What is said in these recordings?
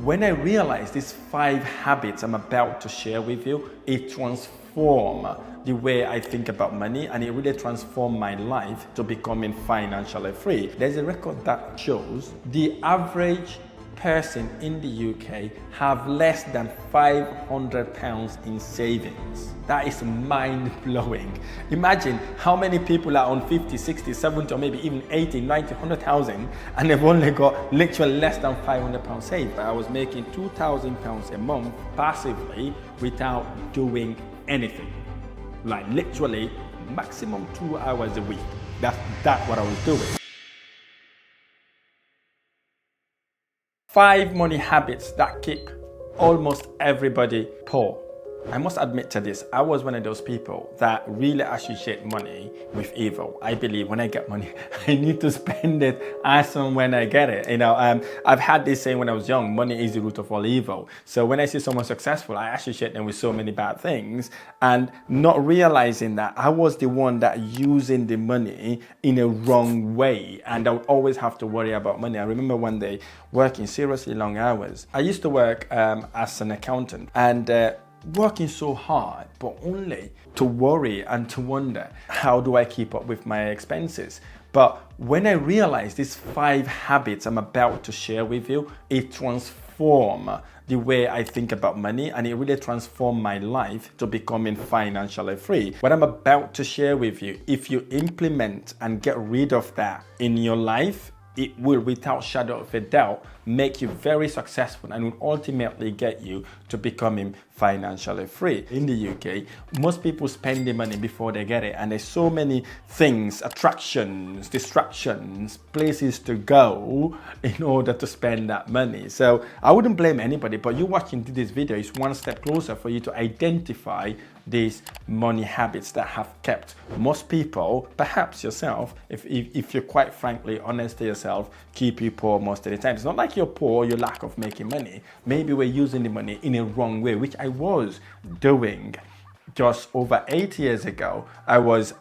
When I realized these 5 habits I'm about to share with you, it transformed the way I think about money, and it really transformed my life to becoming financially free. There's a record that shows the average person in the UK have less than £500 in savings. That is mind-blowing. Imagine how many people are on 50, 60, 70, or maybe even 80, 90, 100,000, and they've only got literally less than £500 saved. But I was making £2,000 a month passively without doing anything. Like literally maximum 2 hours a week. That's what I was doing. 5 money habits that keep almost everybody poor. I must admit to this, I was one of those people that really associate money with evil. I believe when I get money, I need to spend it as and when I get it. I've had this saying when I was young, money is the root of all evil. So when I see someone successful, I associate them with so many bad things, and not realizing that I was the one that using the money in a wrong way, and I would always have to worry about money. I remember one day working seriously long hours. I used to work as an accountant, and working so hard, but only to worry and to wonder, how do I keep up with my expenses? But when I realized these 5 habits I'm about to share with you, it transformed the way I think about money, and it really transformed my life to becoming financially free. What I'm about to share with you, if you implement and get rid of that in your life, it will, without shadow of a doubt, make you very successful and will ultimately get you to becoming financially free. In the UK, most people spend the money before they get it, and there's so many things, attractions, distractions, places to go in order to spend that money. So I wouldn't blame anybody, but you watching this video is one step closer for you to identify these money habits that have kept most people, perhaps yourself, if you're quite frankly honest to yourself, keep you poor most of the time. It's not like you're poor, you lack of making money. Maybe we're using the money in a wrong way, which I was doing just over 8 years ago. I was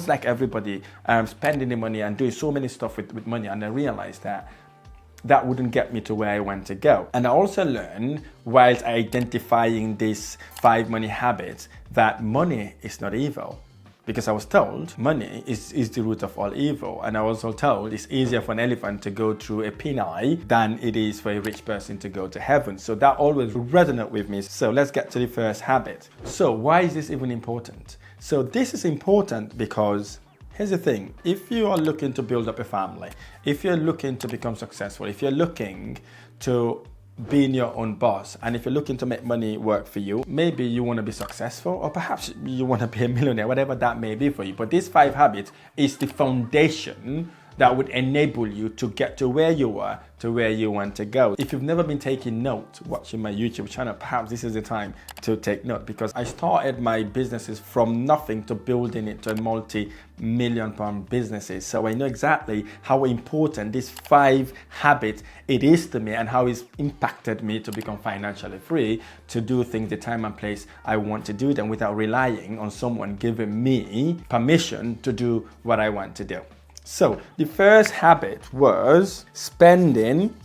like everybody, spending the money and doing so many stuff with money, and I realized that wouldn't get me to where I want to go. And I also learned, whilst identifying these 5 money habits, that money is not evil. Because I was told money is the root of all evil. And I was also told it's easier for an elephant to go through a pin-eye than it is for a rich person to go to heaven. So that always resonated with me. So let's get to the first habit. So why is this even important? So this is important because here's the thing. If you are looking to build up a family, if you're looking to become successful, if you're looking to being your own boss, and if you're looking to make money work for you, maybe you want to be successful, or perhaps you want to be a millionaire, whatever that may be for you. But these 5 habits is the foundation that would enable you to get to where you are, to where you want to go. If you've never been taking note watching my YouTube channel, perhaps this is the time to take note, because I started my businesses from nothing to building it to multi-million pound businesses. So I know exactly how important this 5 habits it is to me, and how it's impacted me to become financially free, to do things the time and place I want to do them without relying on someone giving me permission to do what I want to do. So the first habit was spending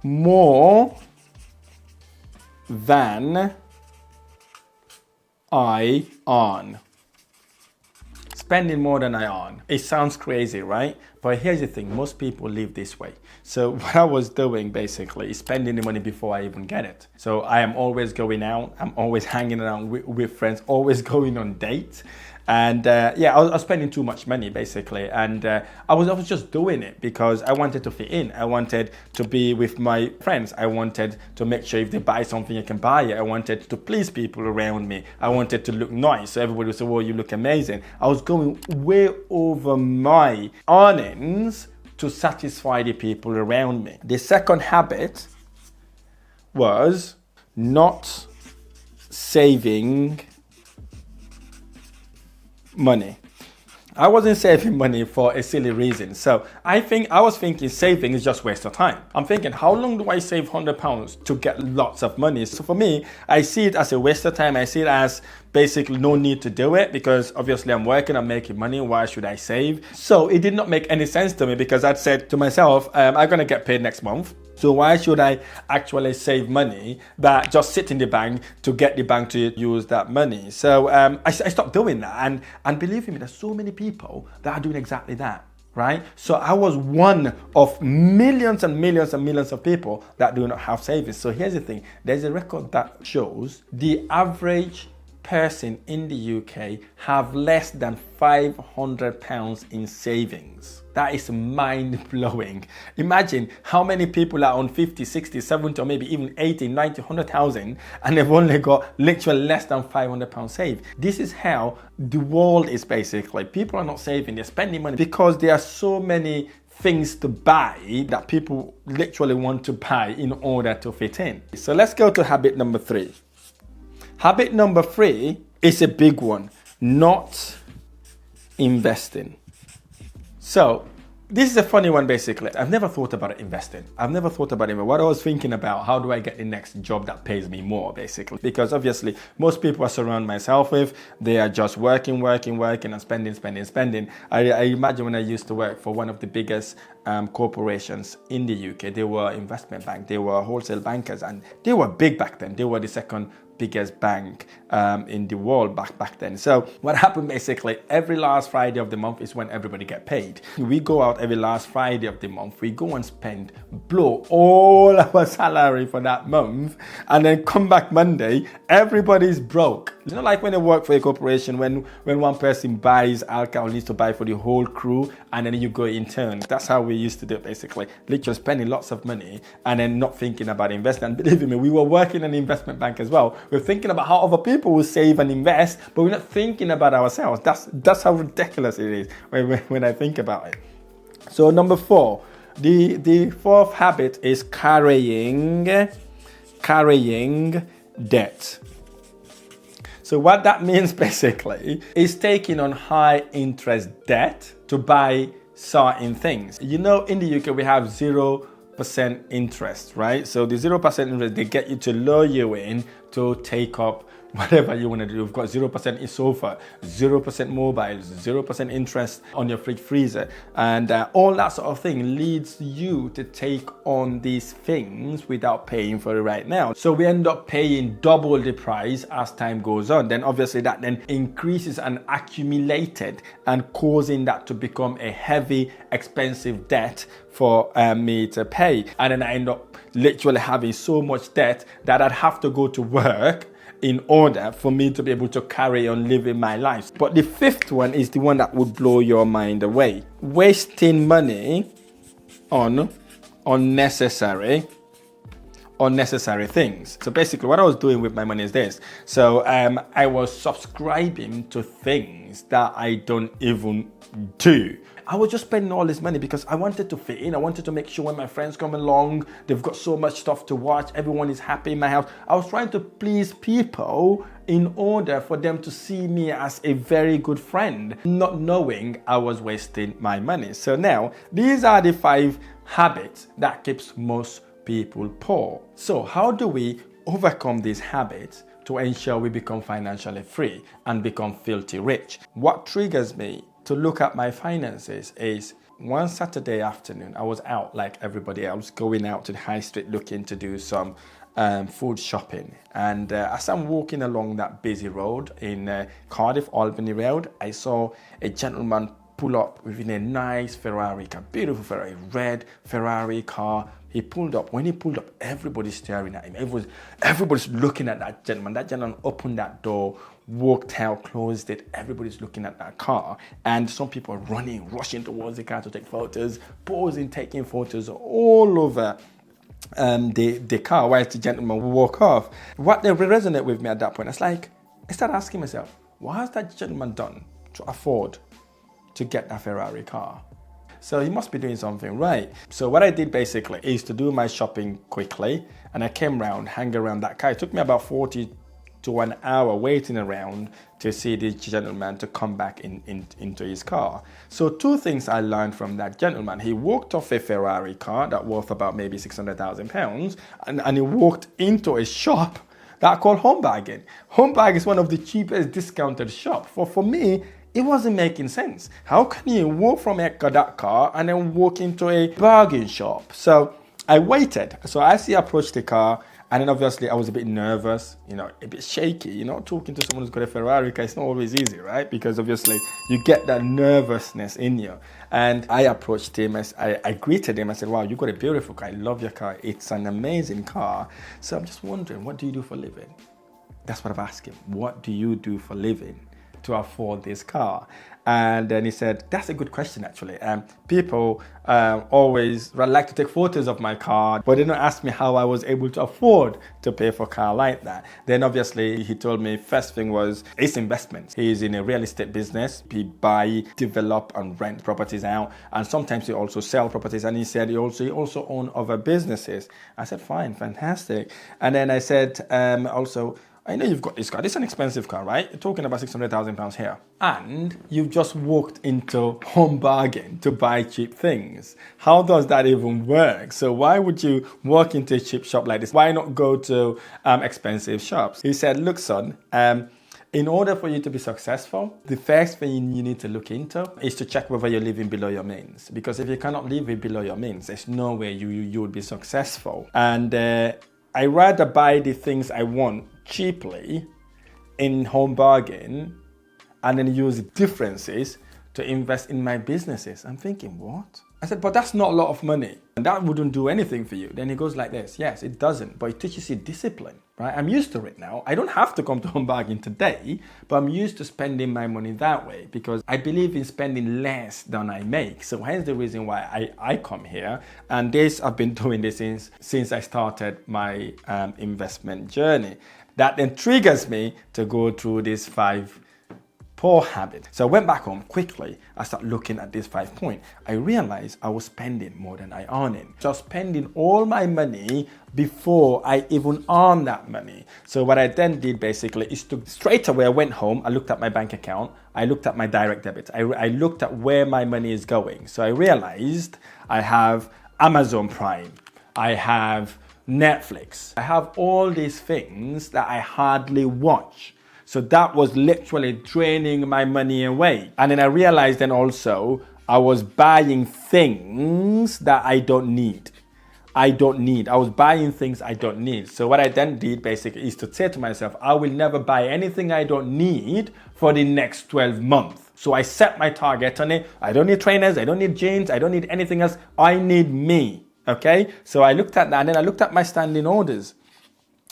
more than I earn. Spending more than I earn. It sounds crazy, right? But here's the thing, most people live this way. So what I was doing basically is spending the money before I even get it. So I am always going out, I'm always hanging around with friends, always going on dates. And I was spending too much money basically, and I was just doing it because I wanted to fit in. I wanted to be with my friends. I wanted to make sure if they buy something I can buy it. I wanted to please people around me. I wanted to look nice, so everybody would say, "Well, you look amazing." I was going way over my earnings to satisfy the people around me. The second habit was not saving money. I wasn't saving money for a silly reason. So I was thinking saving is just waste of time. I'm thinking, how long do I save £100 to get lots of money? So for me, I see it as a waste of time. I see it as basically no need to do it because obviously I'm working, I'm making money. Why should I save? So it did not make any sense to me because I'd said to myself, I'm going to get paid next month. So why should I actually save money that just sit in the bank to get the bank to use that money? So I stopped doing that. And believe me, there's so many people that are doing exactly that. Right? So I was one of millions and millions and millions of people that do not have savings. So here's the thing. There's a record that shows the average person in the UK have less than £500 in savings. That is mind-blowing. Imagine how many people are on 50, 60, 70, or maybe even 80, 90, 100,000 and they've only got literally less than £500 saved. This is how the world is basically. People are not saving, they're spending money because there are so many things to buy that people literally want to buy in order to fit in. So let's go to habit number 3. Habit number 3 is a big one, not investing. So this is a funny one basically. I've never thought about investing. I've never thought about it. What I was thinking about, how do I get the next job that pays me more basically? Because obviously most people I surround myself with, they are just working and spending. I imagine when I used to work for one of the biggest corporations in the UK, they were investment bank, they were wholesale bankers, and they were big back then. They were the second biggest bank in the world back then. So what happened basically, every last Friday of the month is when everybody get paid. We go out every last Friday of the month, we go and spend, blow all our salary for that month, and then come back Monday, everybody's broke. It's not like when you work for a corporation, when one person buys alcohol, needs to buy for the whole crew, and then you go in turn. That's how we used to do it basically. Literally spending lots of money and then not thinking about investing. And believe me, we were working in an investment bank as well. We're thinking about how other people will save and invest, but we're not thinking about ourselves. That's how ridiculous it is when I think about it. So number 4, the fourth habit is carrying debt. So what that means basically is taking on high interest debt to buy certain things. You know, in the UK we have 0% interest, right? So the 0% interest, they get you to lure you in to take up whatever you want to do. You've got 0% in sofa, 0% mobiles, 0% interest on your fridge freezer, and all that sort of thing leads you to take on these things without paying for it right now. So we end up paying double the price as time goes on. Then obviously that then increases and accumulated and causing that to become a heavy, expensive debt for me to pay. And then I end up literally having so much debt that I'd have to go to work in order for me to be able to carry on living my life. But the 5th one is the one that would blow your mind away. Wasting money on unnecessary things. So basically what I was doing with my money is this. So I was subscribing to things that I don't even do. I was just spending all this money because I wanted to fit in. I wanted to make sure when my friends come along, they've got so much stuff to watch. Everyone is happy in my house. I was trying to please people in order for them to see me as a very good friend, not knowing I was wasting my money. So now, these are the 5 habits that keeps most people poor. So how do we overcome these habits to ensure we become financially free and become filthy rich? What triggers me to look at my finances is one Saturday afternoon, I was out like everybody else, going out to the high street looking to do some food shopping. And as I'm walking along that busy road in Cardiff, Albany Road, I saw a gentleman pull up within a nice Ferrari car, beautiful Ferrari, red Ferrari car. He pulled up. When he pulled up, everybody's staring at him. Everybody's looking at that gentleman. That gentleman opened that door, walked out, closed it. Everybody's looking at that car. And some people are running, rushing towards the car to take photos, posing, taking photos all over the car while the gentleman walk off. What they resonate with me at that point, it's like, I started asking myself, what has that gentleman done to afford to get that Ferrari car? So he must be doing something right. So what I did basically is to do my shopping quickly, and I came around, hang around that car. It took me about 40 to an hour waiting around to see this gentleman to come back into his car. So 2 things I learned from that gentleman. He walked off a Ferrari car that worth about maybe £600,000, and he walked into a shop that are called Home Bargain. Home Bargain is one of the cheapest discounted shops. For me, it wasn't making sense. How can you walk from that car and then walk into a bargain shop? So I waited. So as he approached the car, and then obviously I was a bit nervous, a bit shaky, talking to someone who's got a Ferrari car, it's not always easy, right? Because obviously you get that nervousness in you. And I approached him, I greeted him, I said, wow, you got a beautiful car, I love your car, it's an amazing car. So I'm just wondering, what do you do for a living? That's what I've asked him, what do you do for a living to afford this car? And then he said, that's a good question, actually. People always like to take photos of my car, but they don't ask me how I was able to afford to pay for a car like that. Then obviously he told me first thing was it's investments. He's in a real estate business. He buy, develop and rent properties out. And sometimes he also sell properties. And he said he also own other businesses. I said, fine, fantastic. And then I said, also, I know you've got this car. This is an expensive car, right? You're talking about £600,000 here. And you've just walked into Home Bargain to buy cheap things. How does that even work? So why would you walk into a cheap shop like this? Why not go to expensive shops? He said, look, son, in order for you to be successful, the first thing you need to look into is to check whether you're living below your means. Because if you cannot live below your means, there's no way you would be successful. And I rather buy the things I want cheaply in Home Bargain and then use differences to invest in my businesses. I'm thinking, what? I said, but that's not a lot of money. And that wouldn't do anything for you. Then he goes like this, yes, it doesn't, but it teaches you discipline, right? I'm used to it now. I don't have to come to Home Bargain today, but I'm used to spending my money that way because I believe in spending less than I make. So hence the reason why I come here. And this, I've been doing this since I started my investment journey. That then triggers me to go through these 5 poor habits. So I went back home quickly. I started looking at this 5 point. I realized I was spending more than I earning. So spending all my money before I even earn that money. So what I then did basically is to straight away I went home. I looked at my bank account. I looked at my direct debit. I looked at where my money is going. So I realized I have Amazon Prime. I have Netflix. I have all these things that I hardly watch. So that was literally draining my money away. And then I realized then also I was buying things that I don't need. I was buying things I don't need. So what I then did basically is to say to myself, I will never buy anything I don't need for the next 12 months. So I set my target on it. I don't need trainers. I don't need jeans. I don't need anything else. I need me. Okay, so I looked at that and then I looked at my standing orders.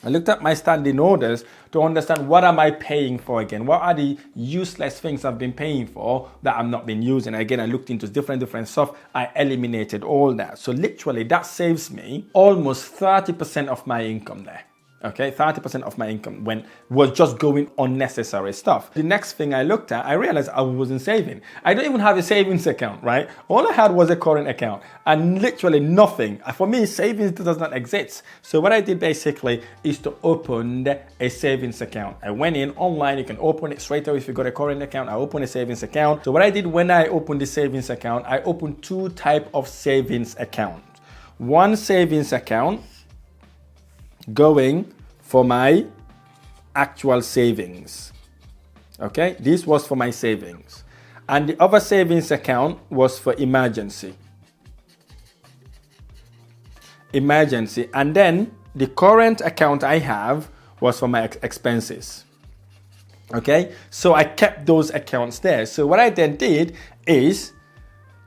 I looked at my standing orders to understand what am I paying for again? What are the useless things I've been paying for that I've not been using? Again, I looked into different stuff. I eliminated all that. So literally that saves me almost 30% of my income there. Okay, 30% of my income was just going unnecessary stuff. The next thing I looked at, I realized I wasn't saving. I don't even have a savings account, right? All I had was a current account and literally nothing. For me, savings does not exist. So what I did basically is to open a savings account. I went in online, you can open it straight away if you got a current account. I opened a savings account. So what I did when I opened the savings account, I opened 2 types of savings accounts. One savings account going for my actual savings. Okay, this was for my savings. And the other savings account was for emergency. And then the current account I have was for my expenses. Okay, so I kept those accounts there. So what I then did is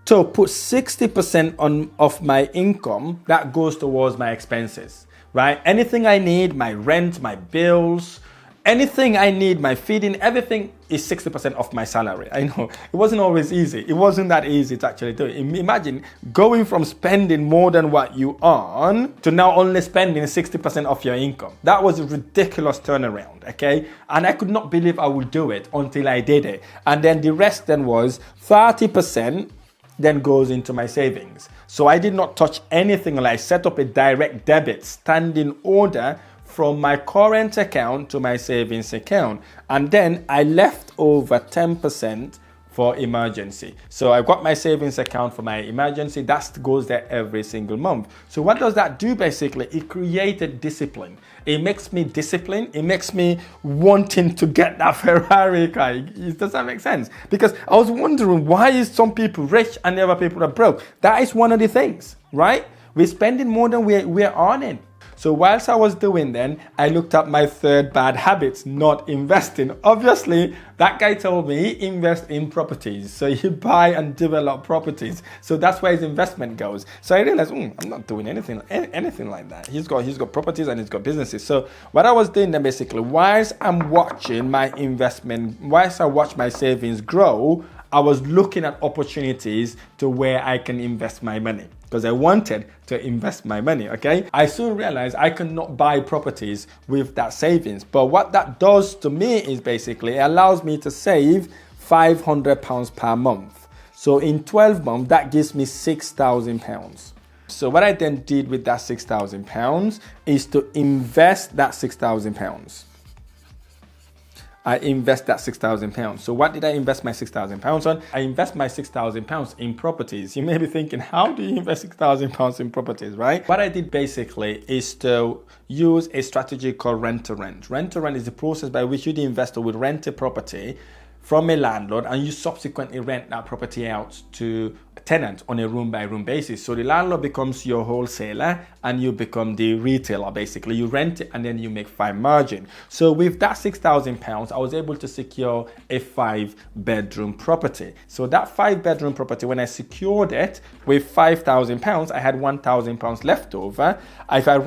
to put 60% of my income that goes towards my expenses. Right? Anything I need, my rent, my bills, anything I need, my feeding, everything is 60% of my salary. I know it wasn't always easy. It wasn't that easy to actually do it. Imagine going from spending more than what you earn to now only spending 60% of your income. That was a ridiculous turnaround, okay? And I could not believe I would do it until I did it. And then the rest then was 30% then goes into my savings. So I did not touch anything. I set up a direct debit standing order from my current account to my savings account. And then I left over 10% for emergency. So I've got my savings account for my emergency. That goes there every single month. So what does that do basically? It created discipline. It makes me disciplined. It makes me wanting to get that Ferrari car. Does that make sense? Because I was wondering, why is some people rich and the other people are broke? That is one of the things, right? We're spending more than we're earning. So whilst I was doing then, I looked at my third bad habits, not investing. Obviously, that guy told me invest in properties. So you buy and develop properties. So that's where his investment goes. So I realized, I'm not doing anything like that. He's got properties and he's got businesses. So what I was doing then basically, whilst I'm watching my investment, whilst I watch my savings grow, I was looking at opportunities to where I can invest my money, because I wanted to invest my money, okay? I soon realized I cannot buy properties with that savings. But what that does to me is basically, it allows me to save £500 per month. So in 12 months, that gives me £6,000. So what I then did with that £6,000 is to invest that £6,000. I invest that £6,000. So what did I invest my £6,000 on? I invest my £6,000 in properties. You may be thinking, how do you invest £6,000 in properties, right? What I did basically is to use a strategy called rent to rent. Rent to rent is the process by which you, the investor, would rent a property from a landlord and you subsequently rent that property out to a tenant on a room by room basis. So the landlord becomes your wholesaler and you become the retailer. Basically, you rent it and then you make fine margin. So with that £6,000, I was able to secure a 5-bedroom property. So that 5-bedroom property, when I secured it with £5,000, I had £1,000 left over.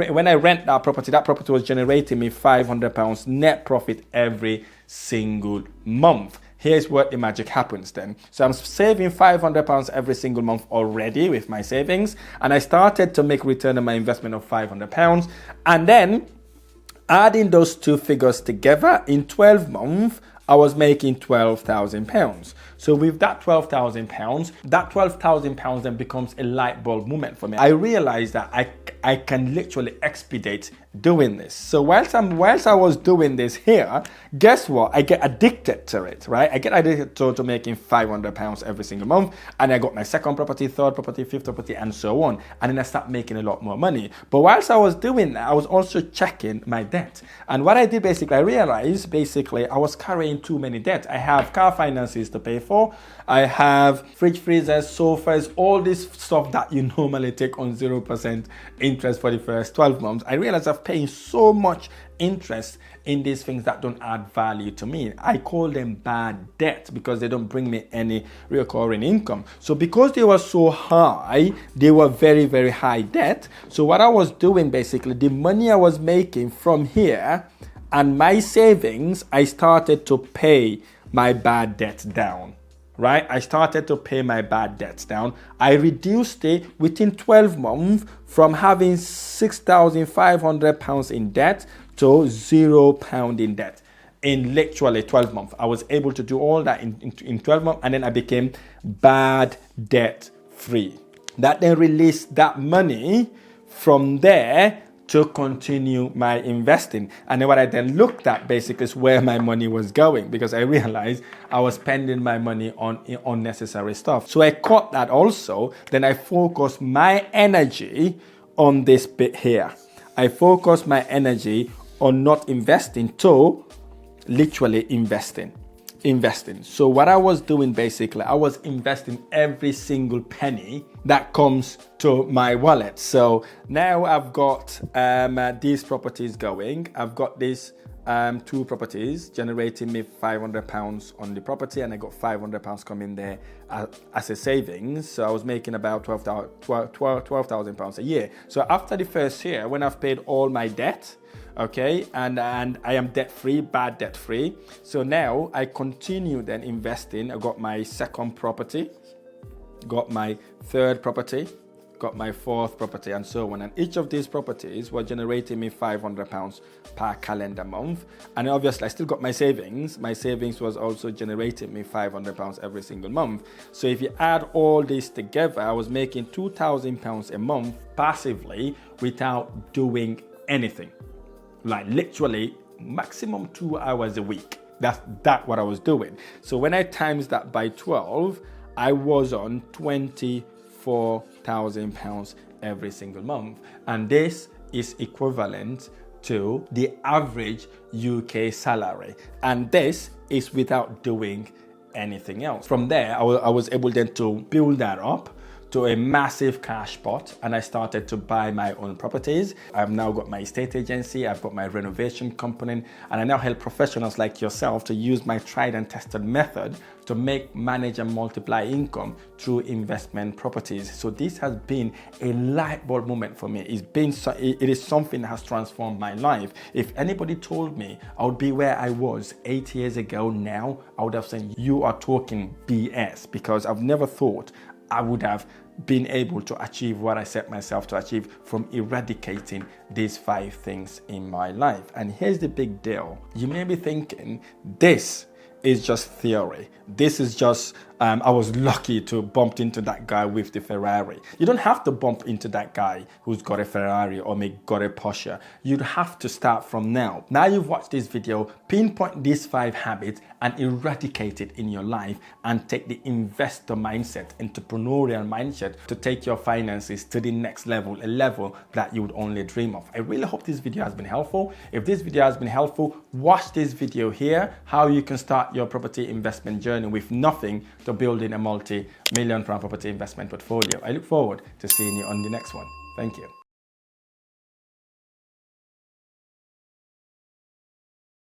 When I rent that property was generating me £500 net profit every single month. Here's where the magic happens then. So I'm saving £500 every single month already with my savings. And I started to make return on my investment of £500. And then adding those two figures together, in 12 months, I was making £12,000. So with that £12,000, that £12,000 then becomes a light bulb moment for me. I realized that I can literally expedite doing this. So whilst I was doing this here, guess what? I get addicted to it, right? I get addicted to making £500 every single month. And I got my second property, third property, fifth property, and so on. And then I start making a lot more money. But whilst I was doing that, I was also checking my debt. And what I did basically, I realized basically I was carrying too many debts. I have car finances to pay for. I have fridge, freezers, sofas, all this stuff that you normally take on 0% interest for the first 12 months. I realized I've paying so much interest in these things that don't add value to me. I call them bad debt because they don't bring me any recurring income. So because they were so high, they were very, very high debt. So what I was doing basically, the money I was making from here and my savings, I started to pay my bad debt down. Right? I started to pay my bad debts down. I reduced it within 12 months from having £6,500 in debt to £0 in debt. In literally 12 months. I was able to do all that in 12 months, and then I became bad debt free. That then released that money from there to continue my investing. And then what I then looked at basically is where my money was going, because I realized I was spending my money on unnecessary stuff. So I cut that also. Then I focused my energy on this bit here. I focused my energy on not investing to literally investing. So what I was doing basically, I was investing every single penny that comes to my wallet. So now I've got these properties going. I've got these 2 properties generating me £500 on the property, and I got £500 coming there as a savings. So I was making about £12,000 a year. So after the first year, when I've paid all my debt, okay, and I am debt-free, bad debt-free. So now I continue then investing. I got my second property, got my third property, got my fourth property, and so on. And each of these properties were generating me £500 per calendar month. And obviously I still got my savings. My savings was also generating me £500 every single month. So if you add all this together, I was making £2,000 a month passively without doing anything. Like literally maximum 2 hours a week. That's what I was doing. So when I times that by 12, I was on £24,000 every single month. And this is equivalent to the average UK salary. And this is without doing anything else. From there, I was able then to build that up to a massive cash pot, and I started to buy my own properties. I've now got my estate agency, I've got my renovation company, and I now help professionals like yourself to use my tried and tested method to make, manage, and multiply income through investment properties. So this has been a light bulb moment for me. It is something that has transformed my life. If anybody told me I would be where I was 8 years ago now, I would have said, you are talking BS, because I've never thought I would have been able to achieve what I set myself to achieve from eradicating these 5 things in my life. And here's the big deal. You may be thinking, this is just theory. This is just, I was lucky to bump into that guy with the Ferrari. You don't have to bump into that guy who's got a Ferrari or may got a Porsche. You'd have to start from now. Now you've watched this video, pinpoint these 5 habits and eradicate it in your life, and take the investor mindset, entrepreneurial mindset, to take your finances to the next level, a level that you would only dream of. I really hope this video has been helpful. If this video has been helpful, watch this video here, how you can start your property investment journey with nothing to building a multi-million pound property investment portfolio. I look forward to seeing you on the next one. Thank you.